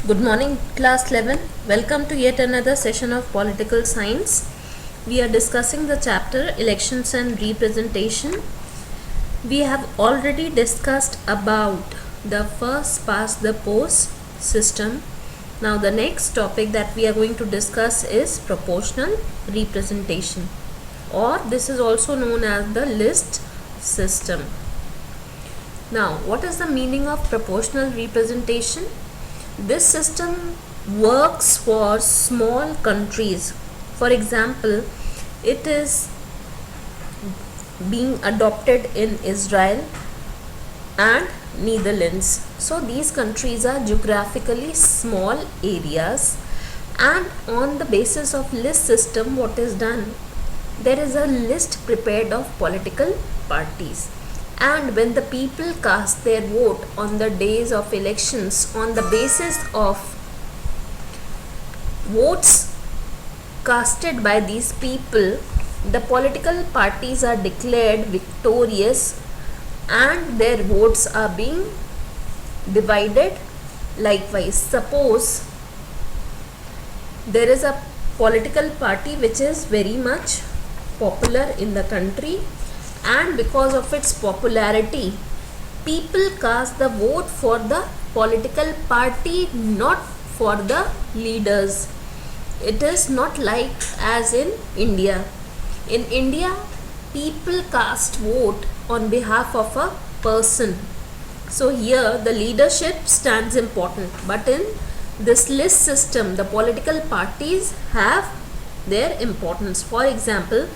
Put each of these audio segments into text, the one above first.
Good morning, class 11. Welcome to yet another session of political science. We are discussing the chapter elections and representation. We have already discussed about the first past the post system. Now the next topic that we are going to discuss is proportional representation, or this is also known as the list system. Now, what is the meaning of proportional representation? This system works for small countries. For example, it is being adopted in Israel and Netherlands. So these countries are geographically small areas, and on the basis of list system, what is done? There is a list prepared of political parties, and when the people cast their vote on the days of elections, on the basis of votes casted by these people, the political parties are declared victorious and their votes are being divided likewise. Suppose there is a political party which is very much popular in the country, and because of its popularity, people cast the vote for the political party, not for the leaders. It is not like as in India. In India, people cast vote on behalf of a person. So here the leadership stands important, but in this list system, the political parties have their importance. For example,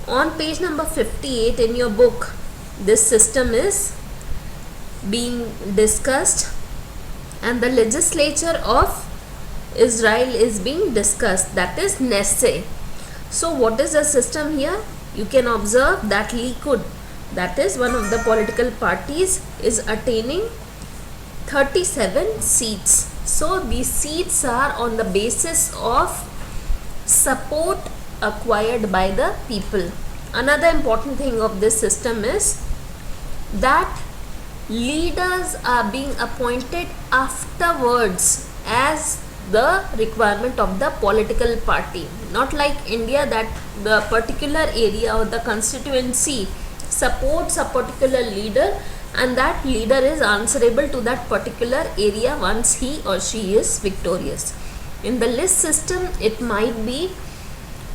on page number 58 in your book, this system is being discussed, and the legislature of Israel is being discussed, that is Knesset. So what is the system here? You can observe that Likud, that is one of the political parties, is attaining 37 seats. So these seats are on the basis of support acquired by the people. Another important thing of this system is that leaders are being appointed afterwards as the requirement of the political party, not like India that the particular area or the constituency supports a particular leader and that leader is answerable to that particular area once he or she is victorious. In the list system, it might be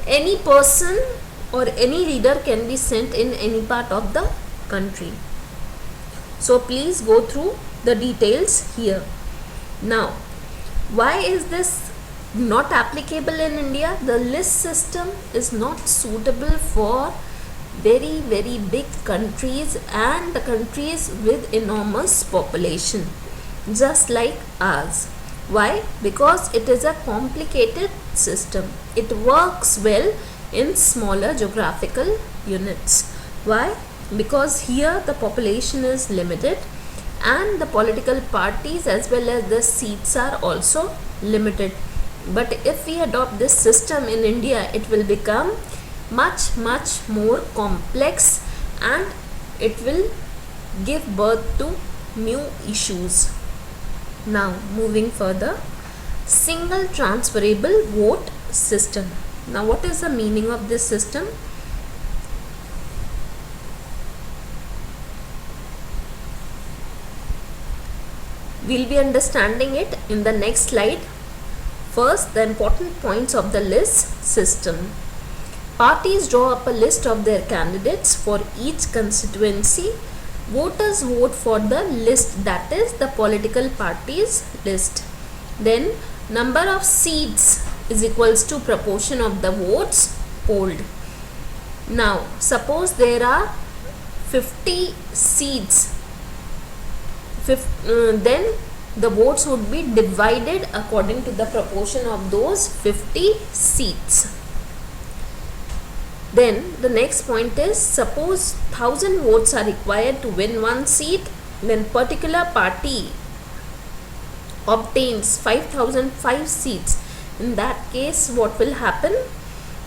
any person or any leader can be sent in any part of the country. So please go through the details here. Now, why is this not applicable in India? The list system is not suitable for very big countries and the countries with enormous population, just like ours. Why? Because it is a complicated system. It works well in smaller geographical units. Why? Because here the population is limited and the political parties as well as the seats are also limited. But if we adopt this system in India, it will become much more complex and it will give birth to new issues. Now moving further, single transferable vote system. Now what is the meaning of this system? We'll be understanding it in the next slide. First, the important points of the list system. Parties draw up a list of their candidates for each constituency. Voters vote for the list, that is the political party's list. Then number of seats is equals to proportion of the votes polled. Now suppose there are 50 seats, then the votes would be divided according to the proportion of those 50 seats. Then the next point is, suppose 1000 votes are required to win one seat, then particular party obtains 5005 seats. In that case, what will happen?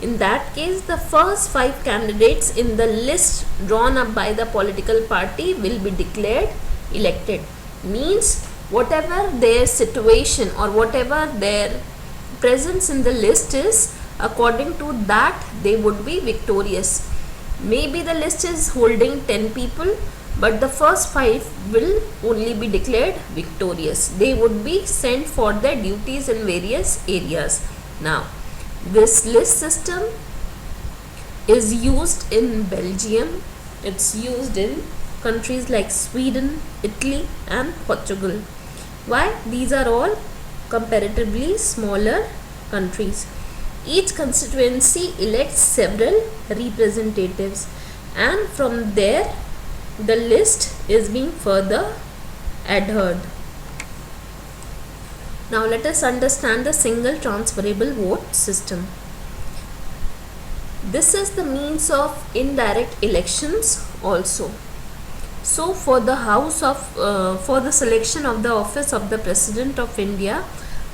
In that case, the first 5 candidates in the list drawn up by the political party will be declared elected. Means whatever their situation or whatever their presence in the list is, according to that they would be victorious. Maybe the list is holding 10 people, but the first 5 will only be declared victorious. They would be sent for their duties in various areas. Now, this list system is used in Belgium, it's used in countries like Sweden, Italy and Portugal. Why? These are all comparatively smaller countries. Each constituency elects several representatives, and from there the list is being further adhered. Now let us understand the single transferable vote system. This is the means of indirect elections also. So for the for the selection of the office of the President of India,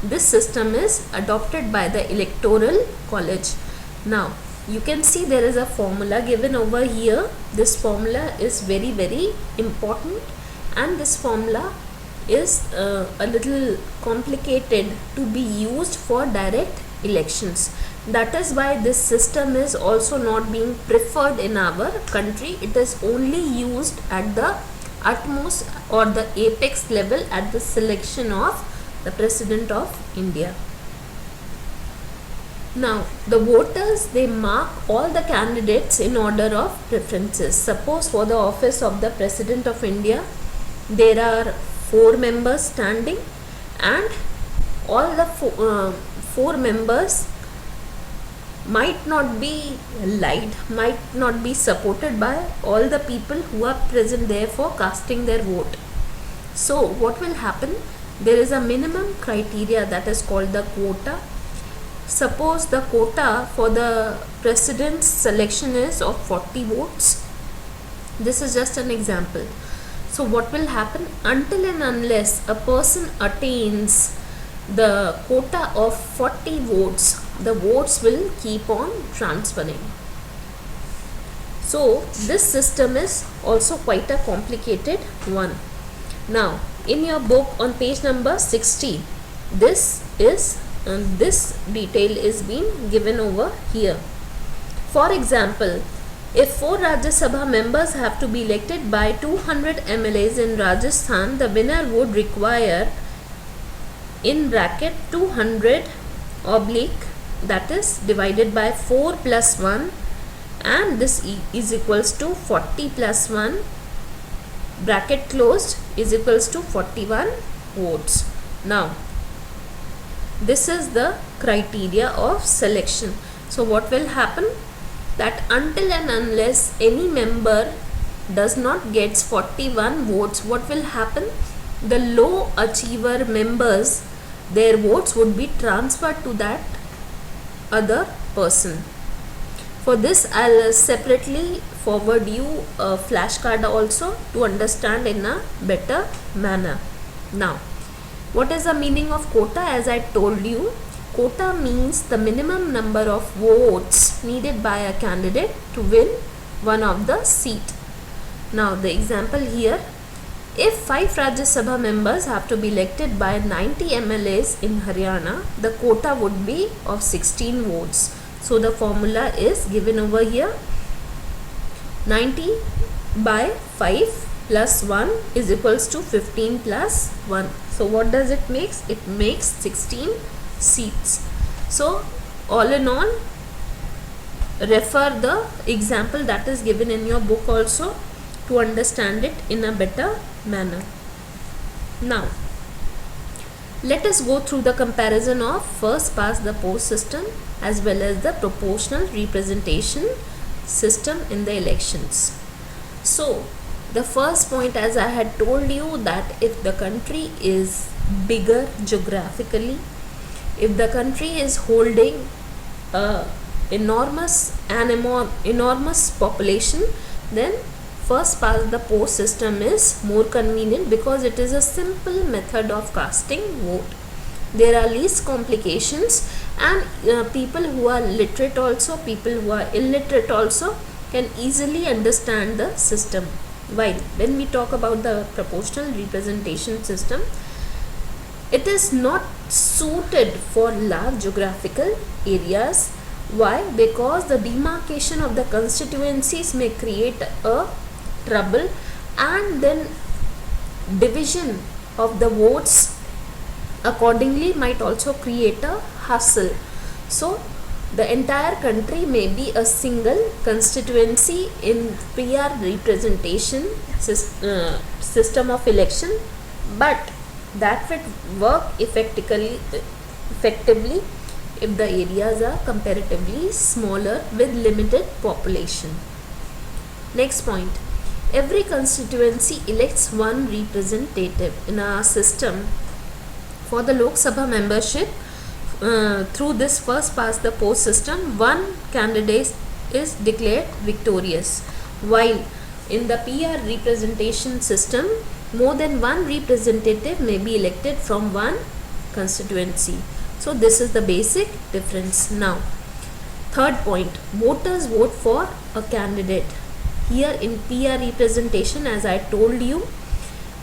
this system is adopted by the Electoral College. Now you can see there is a formula given over here. This formula is very important, and this formula is a little complicated to be used for direct elections. That is why this system is also not being preferred in our country. It is only used at the utmost or the apex level at the selection of the President of India. Now the voters, they mark all the candidates in order of preferences. Suppose for the office of the President of India there are 4 members standing, and all the 4 members might not be liked, might not be supported by all the people who are present there for casting their vote. So what will happen? There is a minimum criteria that is called the quota. Suppose the quota for the president's selection is of 40 votes. This is just an example. So what will happen? Until and unless a person attains the quota of 40 votes, the votes will keep on transferring. So this system is also quite a complicated one. Now in your book on page number 60, this detail is being given over here. For example, if 4 Rajya Sabha members have to be elected by 200 MLAs in Rajasthan, the winner would require in bracket 200 oblique, that is divided by 4 plus 1, and this is equals to 40 plus 1 bracket closed is equals to 41 votes. Now this is the criteria of selection. So what will happen? That until and unless any member does not gets 41 votes, what will happen? The low achiever members, their votes would be transferred to that other person. For this I'll separately forward you a flashcard also to understand in a better manner. Now what is the meaning of quota? As I told you, quota means the minimum number of votes needed by a candidate to win one of the seat. Now the example here, if 5 Rajya Sabha members have to be elected by 90 MLAs in Haryana, the quota would be of 16 votes. So the formula is given over here. 90 by 5 plus 1 is equals to 15 plus 1. So what does it makes? It makes 16 seats. So all in all, refer the example that is given in your book also to understand it in a better manner. Now let us go through the comparison of first past the post system as well as the proportional representation system in the elections. So the first point, as I had told you, that if the country is bigger geographically, if the country is holding a enormous population, then first past the post system is more convenient because it is a simple method of casting vote. There are least complications, and people who are literate also, people who are illiterate also can easily understand the system. While when we talk about the proportional representation system, It is not suited for large geographical areas. Why? Because the demarcation of the constituencies may create a trouble, and then division of the votes accordingly might also create a hassle. So the entire country may be a single constituency in PR representation system of election, but that would work effectively if the areas are comparatively smaller with limited population. Next point, every constituency elects one representative. In our system, for the Lok Sabha membership, through this first past the post system, one candidate is declared victorious, while in the PR representation system, more than one representative may be elected from one constituency. So this is the basic difference. Now, third point, voters vote for a candidate. Here in PR representation, as I told you,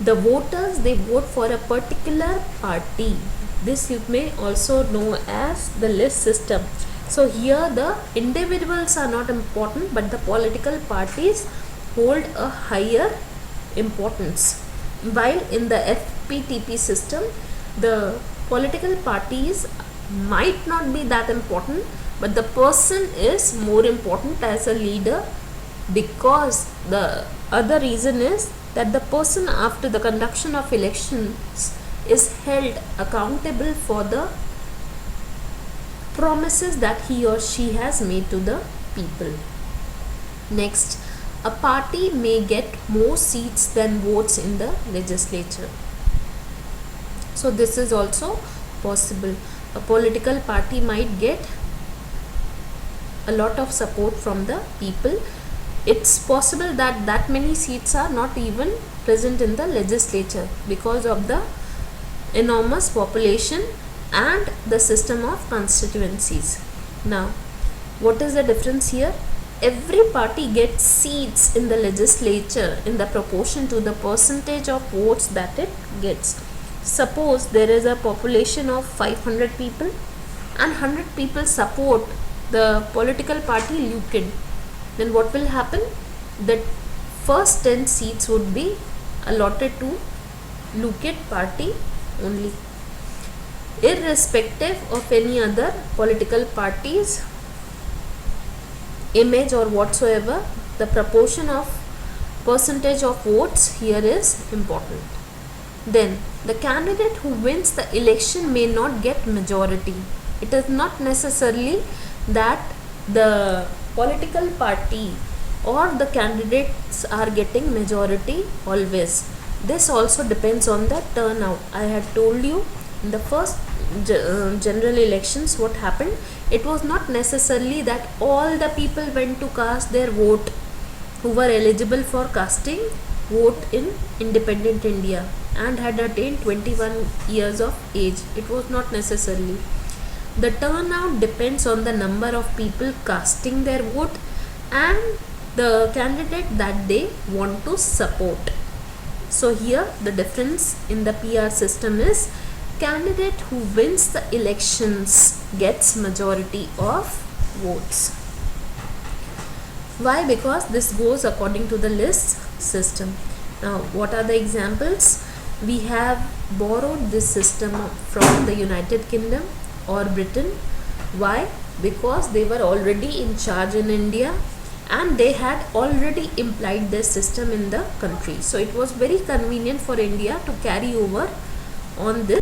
the voters, they vote for a particular party. This you may also know as the list system. So here the individuals are not important, but the political parties hold a higher importance. While in the FPTP system, the political parties might not be that important, but the person is more important as a leader, because the other reason is that the person after the conduction of elections is held accountable for the promises that he or she has made to the people. Next, a party may get more seats than votes in the legislature. So this is also possible. A political party might get a lot of support from the people. It's possible that that many seats are not even present in the legislature because of the enormous population and the system of constituencies. Now, what is the difference here? Every party gets seats in the legislature in the proportion to the percentage of votes that it gets. Suppose there is a population of 500 people and 100 people support the political party Lukid. Then what will happen? The first 10 seats would be allotted to Lukid party only, irrespective of any other political party's image or whatsoever. The proportion of percentage of votes here is important. Then the candidate who wins the election may not get majority. It is not necessarily that the political party or the candidates are getting majority always. This also depends on the turnout. I had told you in the first general elections what happened. It was not necessarily that all the people went to cast their vote who were eligible for casting vote in independent India and had attained 21 years of age. It was not necessarily. The turnout depends on the number of people casting their vote and the candidate that they want to support. So here the difference in the PR system is candidate who wins the elections gets majority of votes. Why? Because this goes according to the list system. Now, what are the examples? We have borrowed this system from the United Kingdom or Britain. Why? Because they were already in charge in India and they had already implied this system in the country. So it was very convenient for India to carry over on this